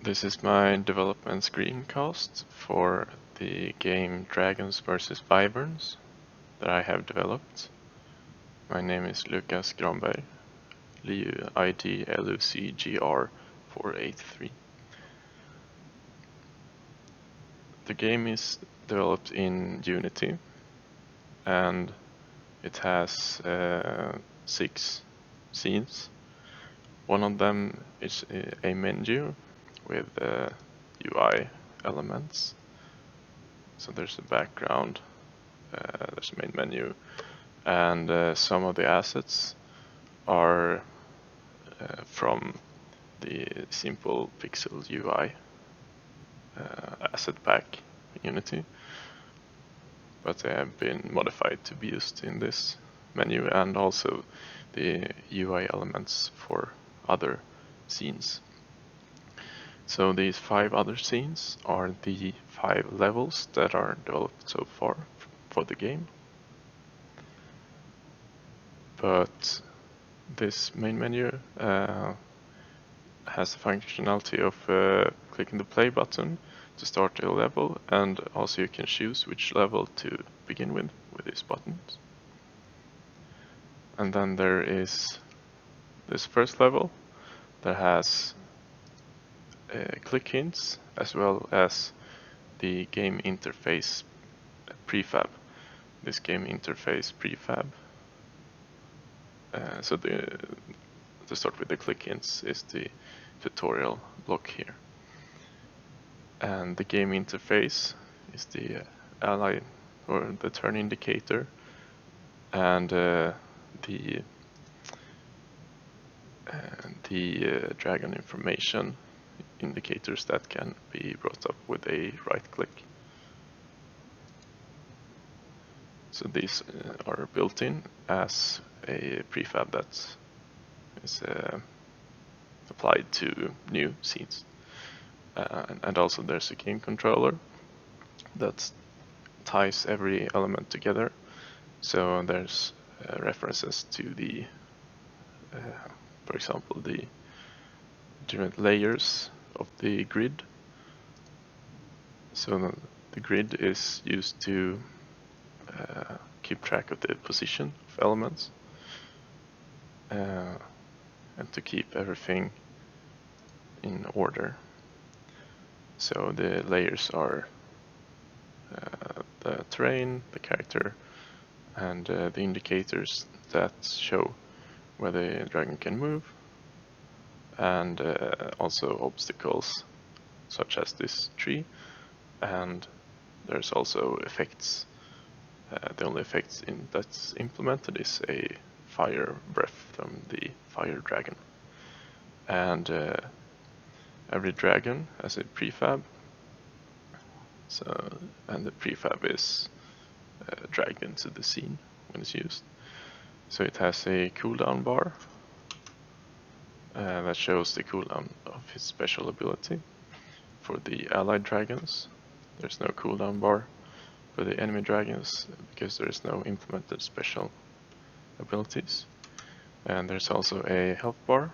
This is my development screencast for the game DragonsVsWyverns that I have developed. My name is lucgr483. The game is developed in Unity and it has 6 scenes. One of them is a menu with UI elements. So there's a background, there's a main menu, and some of the assets are from the simple pixel UI asset pack in Unity, but they have been modified to be used in this menu, and also the UI elements for other scenes. So these 5 other scenes are the 5 levels that are developed so far for the game. But this main menu has the functionality of clicking the play button to start a level, and also you can choose which level to begin with these buttons. And then there is this first level that has click hints as well as the game interface prefab. This game interface prefab. So to start with the click hints is the tutorial block here. And the game interface is the ally or the turn indicator, and the dragon information indicators that can be brought up with a right click. So these are built in as a prefab that is applied to new scenes. And also there's a game controller that ties every element together. So there's references to the, for example, the different layers of the grid. So the grid is used to keep track of the position of elements and to keep everything in order. So the layers are the terrain, the character, and the indicators that show where the dragon can move, and also obstacles such as this tree, and there's also effects. The only effects that's implemented is a fire breath from the fire dragon. And every dragon has a prefab, and the prefab is dragged into the scene when it's used. So it has a cooldown bar that shows the cooldown of his special ability. For the allied dragons, there's no cooldown bar. For the enemy dragons, because there is no implemented special abilities. And there's also a health bar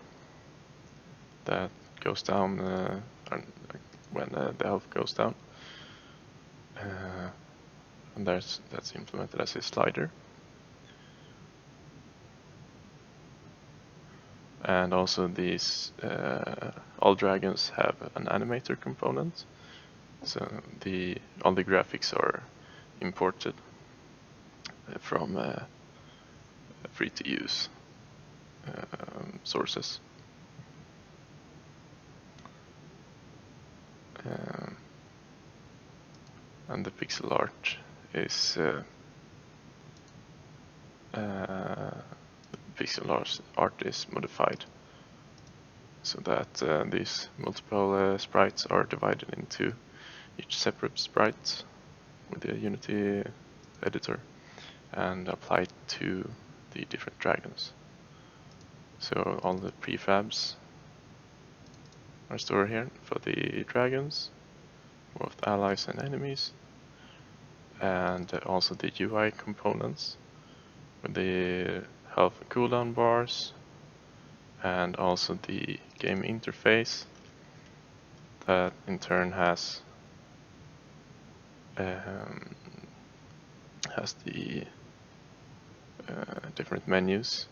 that goes down when the health goes down. And that's implemented as a slider. And also these all dragons have an animator component. So all the graphics are imported from free-to-use sources. And the pixel art is modified so that these multiple sprites are divided into each separate sprite with the Unity editor and applied to the different dragons. So all the prefabs are stored here for the dragons, both allies and enemies, and also the UI components with the health and cooldown bars, and also the game interface, that in turn has the different menus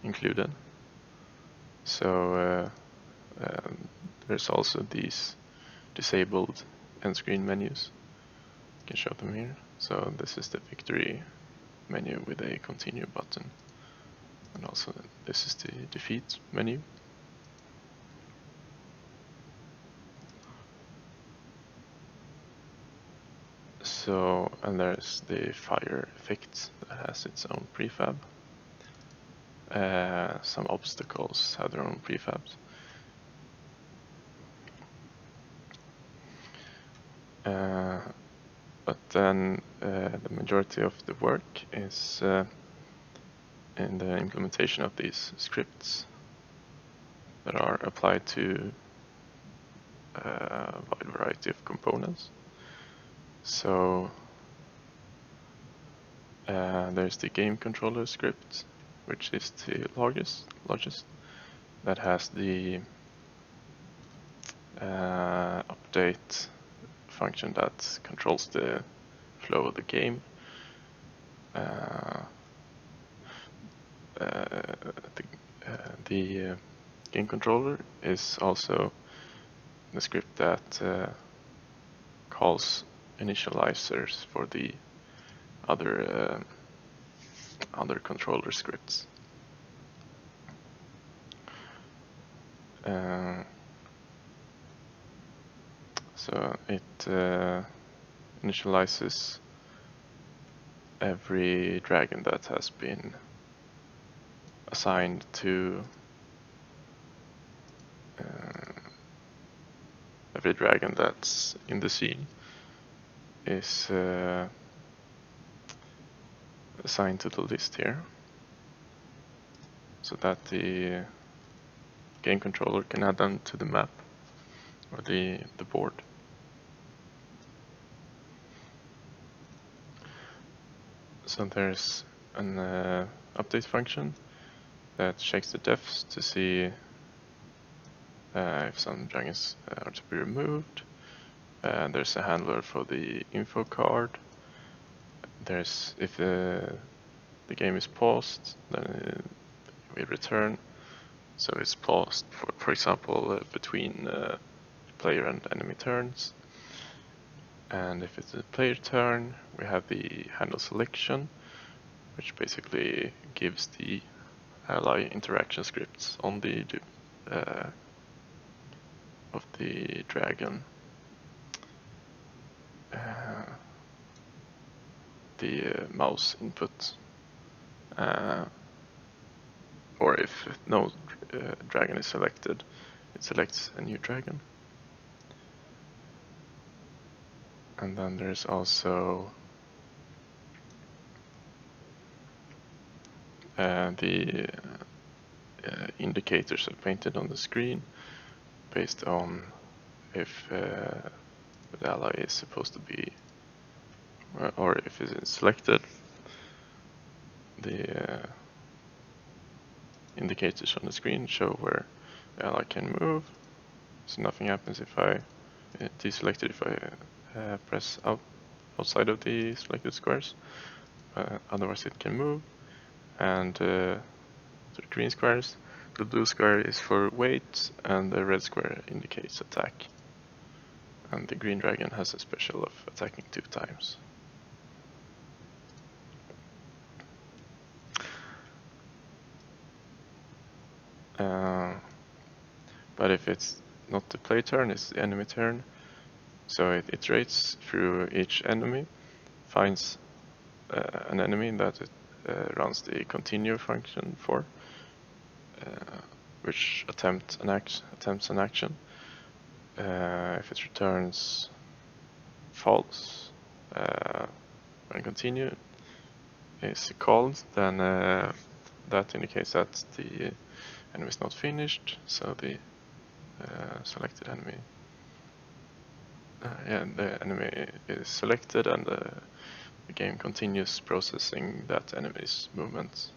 included. So there's also these disabled end screen menus. You can show them here. So this is the victory menu with a continue button, and also this is the defeat menu. So, and there's the fire effect that has its own prefab. Some obstacles have their own prefabs. But then the majority of the work is in the implementation of these scripts that are applied to a wide variety of components. So there's the game controller script, which is the largest. That has the update function that controls the flow of the game. The game controller is also the script that calls initializers for the other controller scripts. So it initializes every dragon that has been assigned to every dragon that's in the scene is assigned to the list here, so that the game controller can add them to the map or the board. So there's an update function that checks the defs to see if some dragons are to be removed. There's a handler for the info card. There's if the game is paused, then we return. So it's paused, for example, between player and enemy turns. And if it's a player turn, we have the handle selection, which basically gives the ally interaction scripts on the of the dragon. The mouse input, or if no dragon is selected, it selects a new dragon. And then there's also the indicators are painted on the screen based on if the ally is supposed to be, or if it is selected. The indicators on the screen show where the ally can move, so nothing happens if I deselect it if I press outside of the selected squares. Otherwise it can move. And the green squares, the blue square is for wait, and the red square indicates attack. And the green dragon has a special of attacking 2 times. But if it's not the play turn, it's the enemy turn. So it iterates through each enemy, finds an enemy that it runs the continue function for, which attempts an action. If it returns false when continue is called, then that indicates that the enemy is not finished, so the selected enemy, the enemy is selected, and the game continues processing that enemy's movements.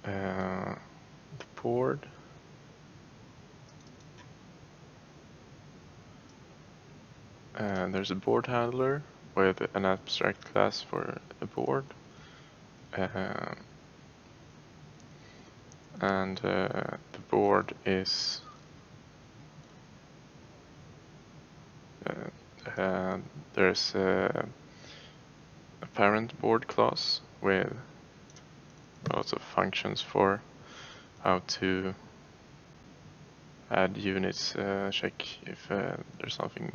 The board There's a board handler with an abstract class for a board. And the board is there's a parent board class with lots of functions for how to add units, check if there's something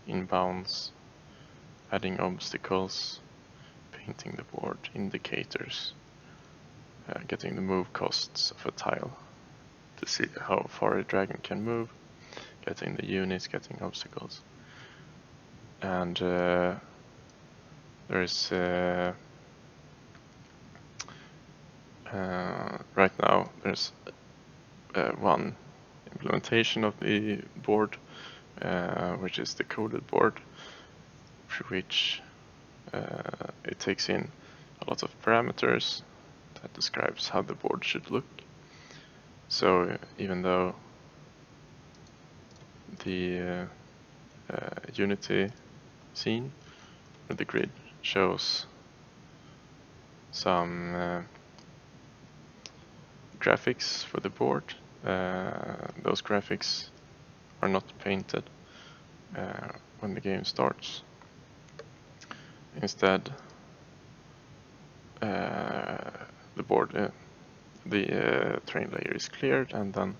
in bounds, adding obstacles, painting the board, indicators, getting the move costs of a tile to see how far a dragon can move, getting the units, getting obstacles. And there's right now there's one implementation of the board, which is the coded board, through which it takes in a lot of parameters that describes how the board should look. So even though the Unity scene or the grid shows some graphics for the board, those graphics are not painted when the game starts. Instead, the board, the terrain layer is cleared, and then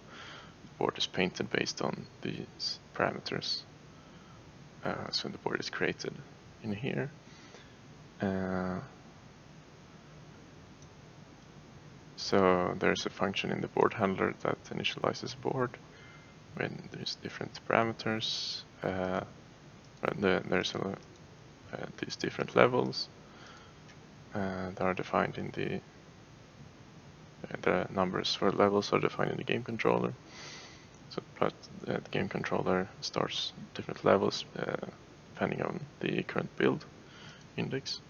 the board is painted based on these parameters. So the board is created in here. So there's a function in the board handler that initializes a board when there's different parameters. There's these different levels that are defined in the numbers for levels are defined in the game controller. So, but the game controller starts different levels depending on the current build index.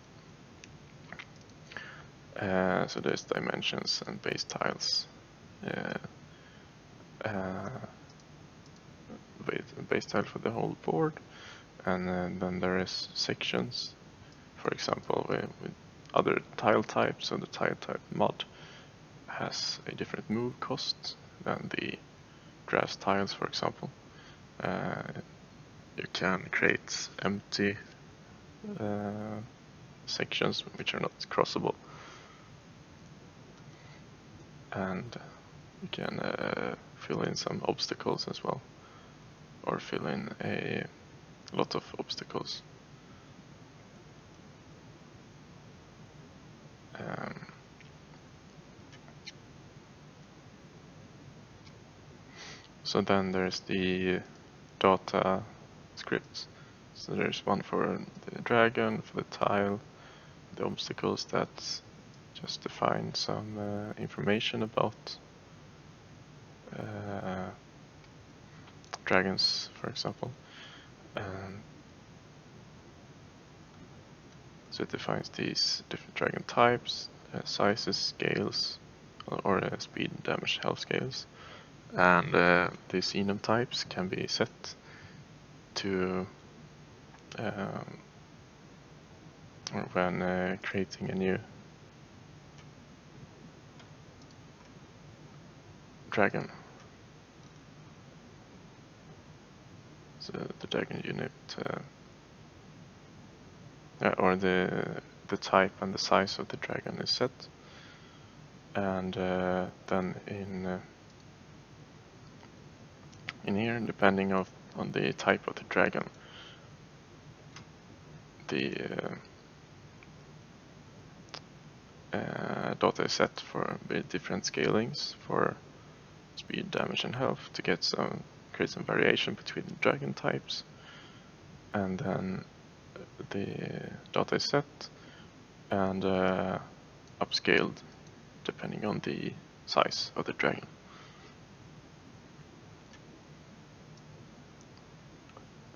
So there's dimensions and base tiles. Base tile for the whole board, and then there is sections. For example, with other tile types, so the tile type mod has a different move cost than the grass tiles, for example. You can create empty sections which are not crossable, and you can fill in some obstacles as well, or fill in a lot of obstacles. So then there's the data scripts. So there's one for the dragon, for the tile, the obstacles that just define some information about dragons, for example. So it defines these different dragon types, sizes, scales, or speed, damage, health scales. And the xenon types can be set to when creating a new dragon. So the dragon unit, or the type and the size of the dragon is set, and then in here, depending on the type of the dragon, the data is set for different scalings for speed, damage, and health to create some variation between the dragon types, and then the data is set and upscaled depending on the size of the dragon.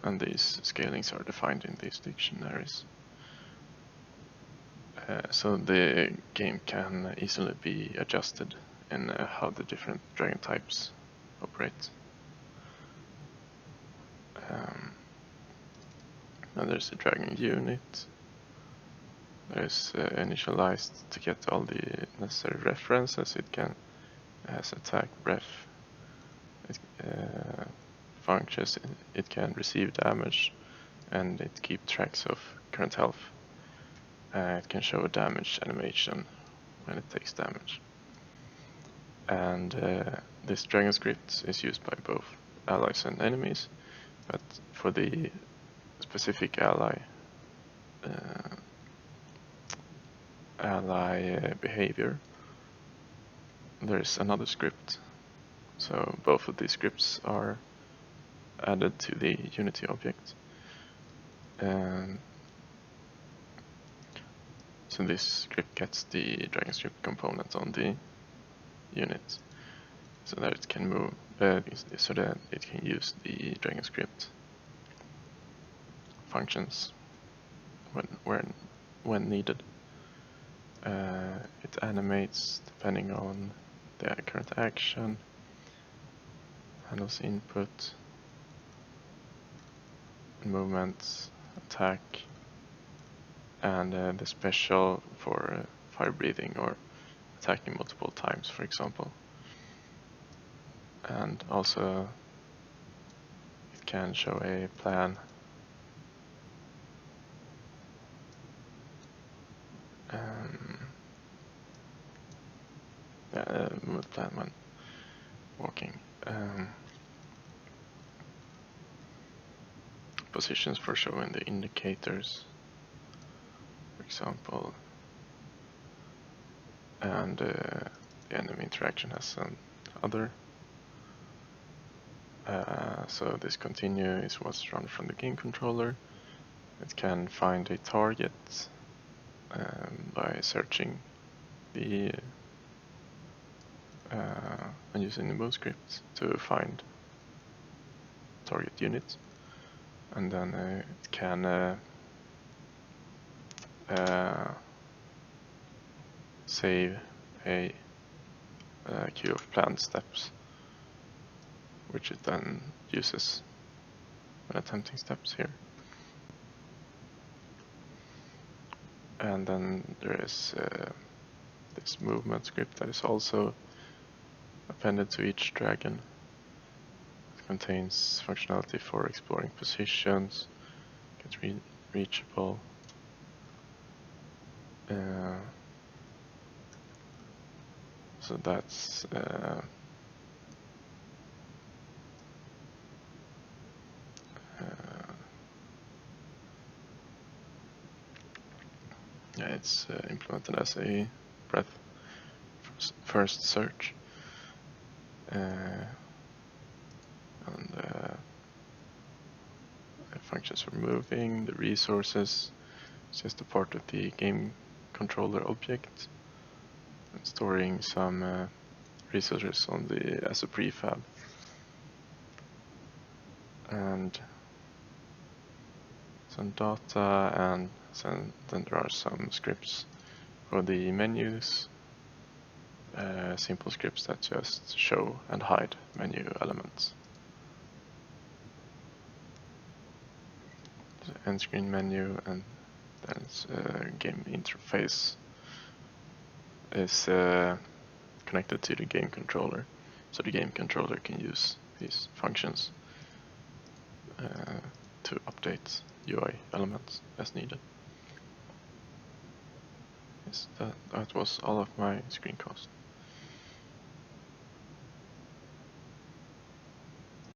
And these scalings are defined in these dictionaries. So the game can easily be adjusted in how the different dragon types operate. And there's a dragon unit that is initialized to get all the necessary references. It has attack, breath, it functions, it can receive damage, and it keeps tracks of current health. It can show a damage animation when it takes damage. And this dragon script is used by both allies and enemies, but for the specific ally behavior, there is another script. So both of these scripts are added to the Unity object. So this script gets the dragon script component on the unit, so that it can move, so that it can use the dragon script functions when needed. It animates depending on the current action, handles input, movement, attack, and the special for fire breathing or attacking multiple times, for example. And also it can show a plan movement plan when walking. Positions for showing the indicators, for example, and the enemy interaction has an other. So this continue is what's run from the game controller. It can find a target by searching the and using the move script to find target unit, and then it can save a queue of planned steps, which it then uses when attempting steps here. And then there is this movement script that is also appended to each dragon. It contains functionality for exploring positions, gets reachable, so that's yeah, it's implemented as a breath first search, and it functions for moving the resources. It's just a part of the game controller object, and storing some resources on the as a prefab. And some data, and then there are some scripts for the menus, simple scripts that just show and hide menu elements. The end screen menu, and then it's game interface is connected to the game controller, so the game controller can use these functions to update UI elements as needed. Yes, that was all of my screencast.